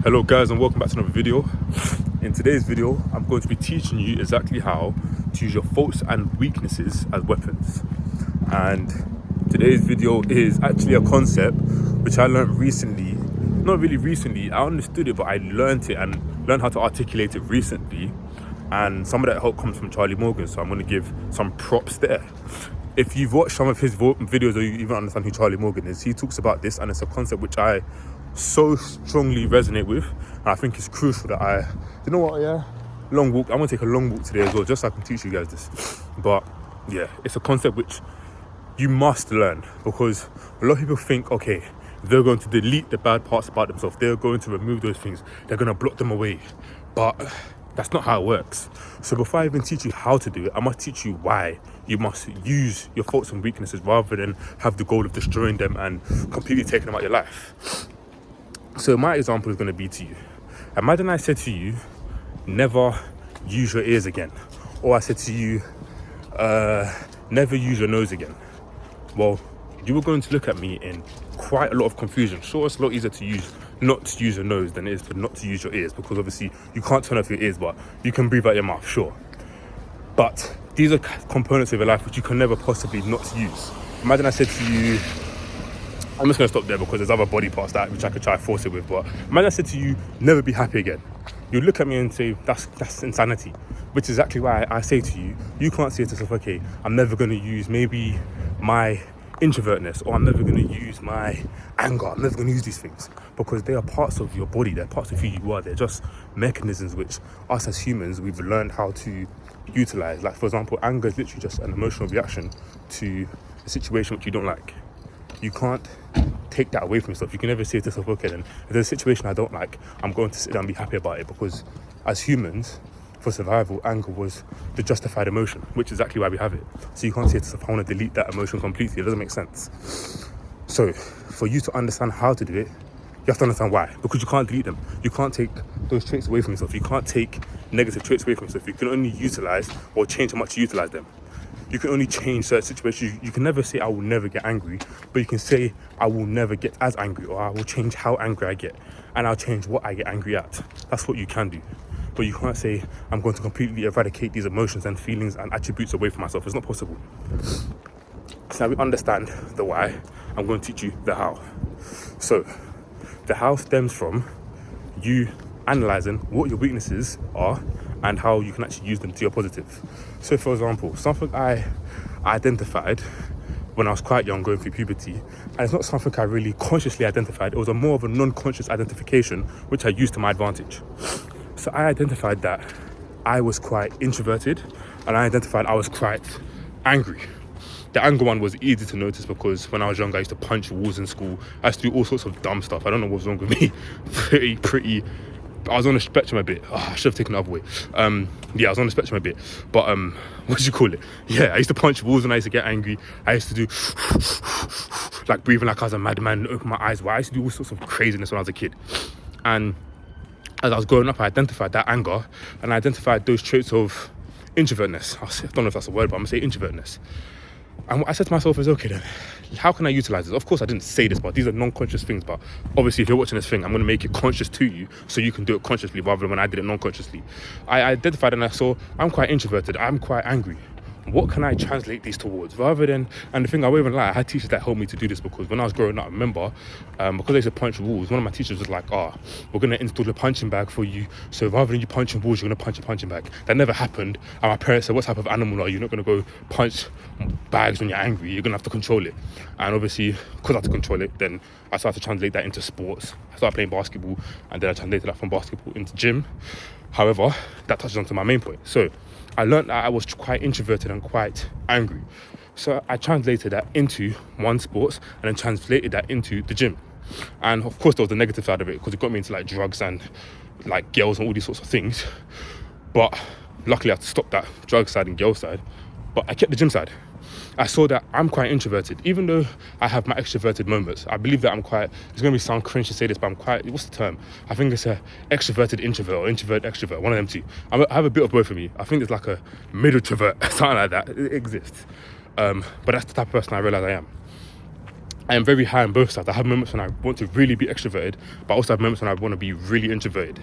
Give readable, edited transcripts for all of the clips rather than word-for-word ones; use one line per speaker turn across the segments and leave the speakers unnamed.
Hello guys, and welcome back to another video. In today's video, I'm going to be teaching you exactly how to use your faults and weaknesses as weapons. And today's video is actually a concept which I learned recently. Not really recently, I understood it, but I learned it and learned how to articulate it recently. And some of that help comes from Charlie Morgan, so I'm going to give some props there. If you've watched some of his videos or you even understand who Charlie Morgan is, he talks about this, and it's a concept which I so strongly resonate with, and I think it's crucial that you know what, long walk. I'm gonna take a long walk today as well, just so I can teach you guys this. But yeah, it's a concept which you must learn, because a lot of people think, okay, they're going to delete the bad parts about themselves, they're going to remove those things, they're going to block them away, but that's not how it works. So before I even teach you how to do it, I must teach you why you must use your faults and weaknesses rather than have the goal of destroying them and completely taking them out of your life. So my example is going to be to you. Imagine I said to you, never use your ears again. Or I said to you, never use your nose again. Well, you were going to look at me in quite a lot of confusion. Sure, it's a lot easier to use not to use your nose than it is to not to use your ears, because obviously you can't turn off your ears, but you can breathe out your mouth, sure. But these are components of your life which you can never possibly not use. Imagine I said to you, I'm just going to stop there because there's other body parts which I could try to force it with, but imagine I said to you, never be happy again. You look at me and say, that's insanity, which is exactly why I say to you, you can't say to yourself, okay, I'm never going to use maybe my introvertness, or I'm never going to use my anger, I'm never going to use these things, because they are parts of your body, they're parts of who you are, they're just mechanisms which us as humans, we've learned how to utilize. Like, for example, anger is literally just an emotional reaction to a situation which you don't like. You can't take that away from yourself. You can never say to yourself, okay, then if there's a situation I don't like, I'm going to sit down and be happy about it, because as humans, for survival, anger was the justified emotion, which is exactly why we have it. So you can't say to yourself, I want to delete that emotion completely. It doesn't make sense. So for you to understand how to do it, you have to understand why, because you can't delete them. You can't take those traits away from yourself. You can't take negative traits away from yourself. You can only utilize or change how much you utilize them. You can only change certain situations. You can never say, I will never get angry, but you can say, I will never get as angry, or I will change how angry I get, and I'll change what I get angry at. That's what you can do. But you can't say, I'm going to completely eradicate these emotions and feelings and attributes away from myself. It's not possible. So now we understand the why, I'm going to teach you the how. So the how stems from you analysing what your weaknesses are and how you can actually use them to your positive. So for example, something I identified when I was quite young, going through puberty, and it's not something I really consciously identified, it was more of a non-conscious identification which I used to my advantage. So I identified that I was quite introverted, and I identified I was quite angry. The anger one was easy to notice because when I was young, I used to punch walls in school. I used to do all sorts of dumb stuff. I don't know what's wrong with me. I was on the spectrum a bit. I should have taken the other way. I was on the spectrum a bit. But what do you call it? Yeah, I used to punch walls and I used to get angry. I used to do like breathing like I was a madman, open my eyes wide. I used to do all sorts of craziness when I was a kid. And as I was growing up, I identified that anger, and I identified those traits of introvertness. I don't know if that's a word, but I'm going to say introvertness. And what I said to myself is, okay then, how can I utilize this? Of course I didn't say this, but these are non-conscious things. But obviously if you're watching this thing, I'm going to make it conscious to you so you can do it consciously rather than when I did it non-consciously. I identified and I saw I'm quite introverted, I'm quite angry. What can I translate these towards? Rather than, and the thing I won't even lie, I had teachers that helped me to do this, because when I was growing up, I remember, because I used to punch walls, one of my teachers was like, we're going to install a punching bag for you. So rather than you punching walls, you're going to punch a punching bag. That never happened. And my parents said, what type of animal are you? You're not going to go punch bags when you're angry. You're going to have to control it. And obviously, because I had to control it, then I started to translate that into sports. I started playing basketball, and then I translated that from basketball into gym. However, that touches on to my main point. So I learned that I was quite introverted and quite angry. So I translated that into one sports, and then translated that into the gym. And of course there was the negative side of it, because it got me into like drugs and like girls and all these sorts of things. But luckily I had to stop that drug side and girl side, but I kept the gym side. I saw that I'm quite introverted, even though I have my extroverted moments. I believe that I'm quite, it's going to sound cringe to say this, but I'm quite, what's the term? I think it's a extroverted introvert or introvert extrovert, one of them two. I have a bit of both of me. I think it's like a middle trovert, something like that. It exists. But that's the type of person I realize I am. I am very high on both sides. I have moments when I want to really be extroverted, but I also have moments when I want to be really introverted.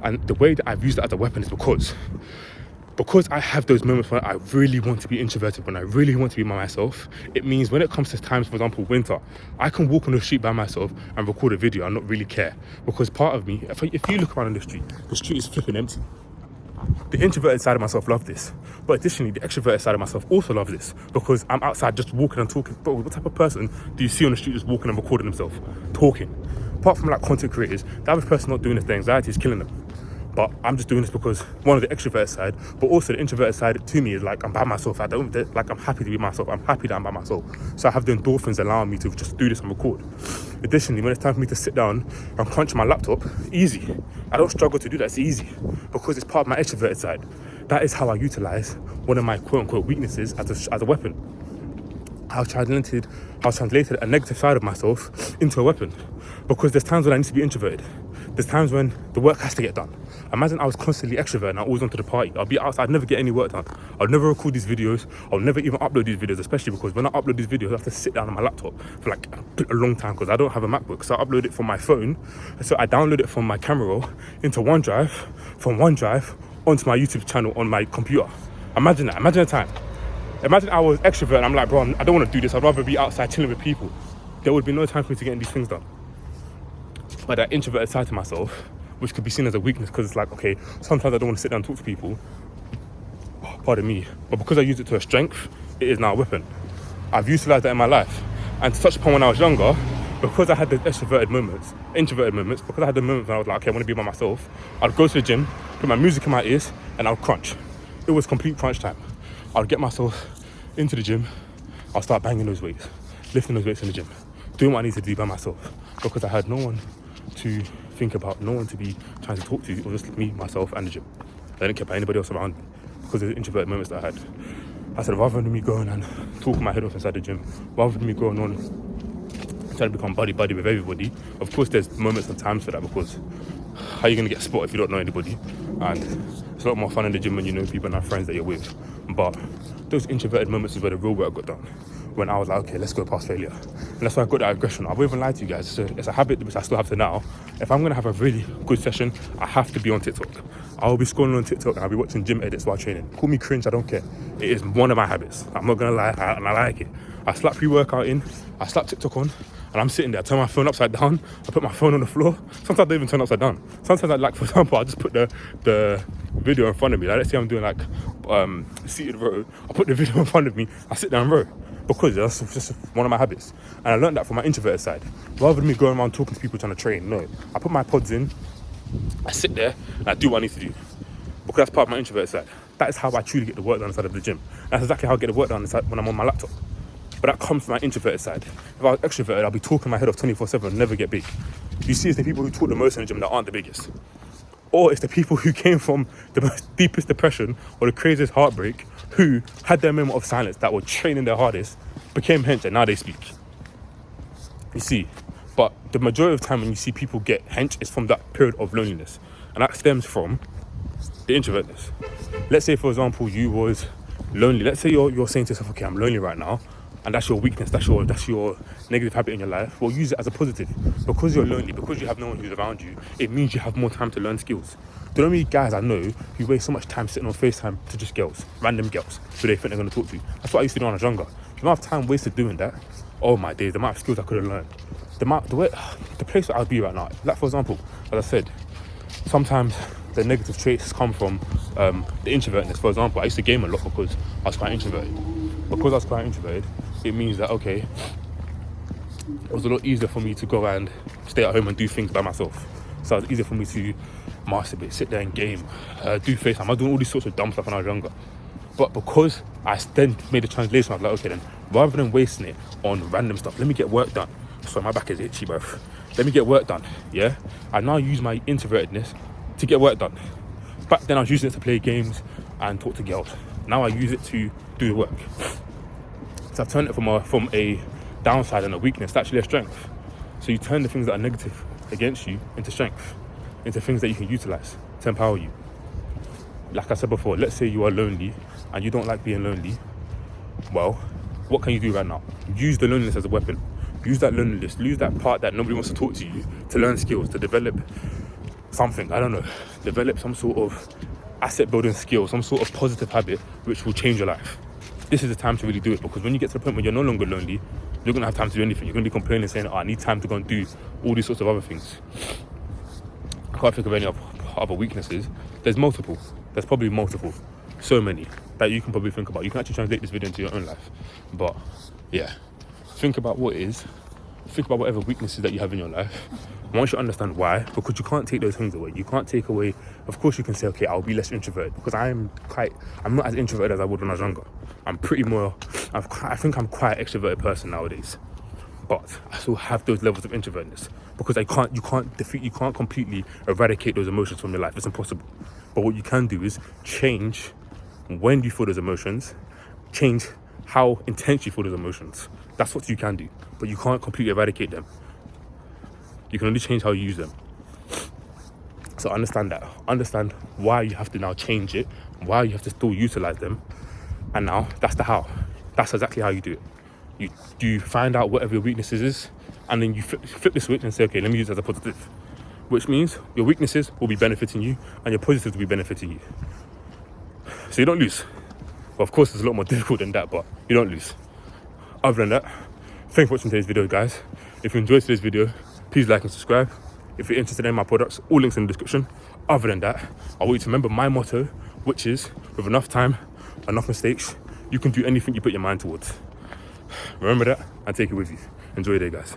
And the way that I've used that as a weapon is because I have those moments when I really want to be introverted, when I really want to be by myself. It means when it comes to times, for example, winter, I can walk on the street by myself and record a video and not really care. Because part of me, if you look around on the street is flipping empty. The introverted side of myself loves this, but additionally the extroverted side of myself also loves this, because I'm outside just walking and talking. But what type of person do you see on the street just walking and recording themselves talking? Apart from like content creators, the average person not doing this, the anxiety is killing them. But I'm just doing this because one of the extroverted side, but also the introverted side to me is like I'm by myself. I'm happy to be myself. I'm happy that I'm by myself. So I have the endorphins allowing me to just do this and record. Additionally, when it's time for me to sit down and crunch my laptop, easy. I don't struggle to do that. It's easy because it's part of my extroverted side. That is how I utilize one of my quote unquote weaknesses as a weapon. I've translated a negative side of myself into a weapon, because there's times when I need to be introverted. There's times when the work has to get done. Imagine I was constantly extroverted and I always wanted to party. I'll be outside, I'd never get any work done. I'll never record these videos. I'll never even upload these videos, especially because when I upload these videos, I have to sit down on my laptop for like a long time because I don't have a MacBook. So I upload it from my phone. So I download it from my camera roll into OneDrive, from OneDrive onto my YouTube channel on my computer. Imagine that. Imagine the time. Imagine I was extrovert and I'm like, bro, I don't want to do this. I'd rather be outside chilling with people. There would be no time for me to get these things done. But that introverted side to myself, which could be seen as a weakness, because it's like, okay, sometimes I don't want to sit down and talk to people. Pardon me. But because I use it to a strength, it is now a weapon. I've utilized that in my life. And to touch upon when I was younger, because I had the introverted moments, because I had the moments when I was like, okay, I want to be by myself, I'd go to the gym, put my music in my ears, and I'd crunch. It was complete crunch time. I'd get myself into the gym, I'll start banging those weights, lifting those weights in the gym, doing what I need to do by myself, because I had no one to think about, no one to be trying to talk to. It was just me, myself, and the gym. I didn't care about anybody else around me because of the introverted moments that I had. I said, rather than me going and talking my head off inside the gym, rather than me going on trying to become buddy with everybody, of course there's moments and times for that, because how are you going to get spotted if you don't know anybody? And it's a lot more fun in the gym when you know people and have friends that you're with. But those introverted moments is where the real work got done. When I was like, okay, let's go past failure. And that's why I got that aggression. I won't even lie to you guys. It's a habit which I still have to now. If I'm going to have a really good session, I have to be on TikTok. I'll be scrolling on TikTok and I'll be watching gym edits while training. Call me cringe, I don't care. It is one of my habits. I'm not going to lie, and I like it. I slap pre-workout in, I slap TikTok on, and I'm sitting there. I turn my phone upside down. I put my phone on the floor. Sometimes I don't even turn upside down. Sometimes I like, for example, I just put the video in front of me. Like, let's say I'm doing like seated row. I put the video in front of me. I sit down and row, because that's just one of my habits. And I learned that from my introverted side. Rather than me going around talking to people trying to train, no. I put my pods in, I sit there, and I do what I need to do, because that's part of my introverted side. That is how I truly get the work done inside of the gym. That's exactly how I get the work done inside when I'm on my laptop. But that comes from my introverted side. If I was extroverted, I'll be talking my head off 24/7 and never get big. You see, it's the people who talk the most in the gym that aren't the biggest. Or it's the people who came from the most deepest depression or the craziest heartbreak, who had their moment of silence, that were training their hardest, became hench, and now they speak. You see, but the majority of the time when you see people get hench, it's from that period of loneliness. And that stems from the introvertness. Let's say, for example, you was lonely. Let's say you're saying to yourself, okay, I'm lonely right now, and that's your weakness, that's your negative habit in your life. Well, use it as a positive. Because you're lonely, because you have no one who's around you, it means you have more time to learn skills. There are many guys I know who waste so much time sitting on FaceTime to just girls, random girls, who they think they're going to talk to. That's what I used to do when I was younger. The amount of time wasted doing that, oh my days, the amount of skills I could have learned. The place where I'll be right now, like for example, as I said, sometimes the negative traits come from the introvertness. For example, I used to game a lot because I was quite introverted. Because I was quite introverted, it means that, okay, it was a lot easier for me to go and stay at home and do things by myself. So it was easier for me to masturbate, sit there and game, do FaceTime. I was doing all these sorts of dumb stuff when I was younger. But because I then made the translation, I was like, okay then, rather than wasting it on random stuff, let me get work done. So my back is itchy, bro. Let me get work done, yeah? I now use my introvertedness to get work done. Back then I was using it to play games and talk to girls. Now I use it to do the work. So I've turned it from a downside and a weakness to actually a strength. So you turn the things that are negative against you into strength, into things that you can utilize to empower you. Like I said before, let's say you are lonely and you don't like being lonely. Well, what can you do right now? Use the loneliness as a weapon. Use that loneliness, use that part that nobody wants to talk to you to learn skills, to develop something, I don't know, develop some sort of asset building skill, some sort of positive habit which will change your life. This is the time to really do it, because when you get to the point where you're no longer lonely, you're going to have time to do anything. You're going to be complaining, saying, oh, I need time to go and do all these sorts of other things. I can't think of any other weaknesses. There's multiple. There's probably multiple. So many that you can probably think about. You can actually translate this video into your own life. But yeah, think about what it is. Think about whatever weaknesses that you have in your life. Once you understand why, because you can't take those things away. You can't take away, of course you can say, okay, I'll be less introverted, because I'm not as introverted as I was when I was younger. I'm pretty more, I think I'm quite an extroverted person nowadays. But I still have those levels of introvertness, because you can't completely eradicate those emotions from your life. It's impossible. But what you can do is change when you feel those emotions, change how intense you feel those emotions. That's what you can do, but you can't completely eradicate them. You can only change how you use them. So understand that. Understand why you have to now change it, why you have to still utilize them. And now that's the how. That's exactly how you do it. You find out whatever your weaknesses is, and then you flip the switch and say, okay, let me use it as a positive. Which means your weaknesses will be benefiting you and your positives will be benefiting you. So you don't lose. Well, of course, it's a lot more difficult than that, but you don't lose. Other than that, thanks for watching today's video, guys. If you enjoyed today's video, please like and subscribe. If you're interested in my products, all links in the description. Other than that, I want you to remember my motto, which is, with enough time, enough mistakes, you can do anything you put your mind towards. Remember that and take it with you. Enjoy your day, guys.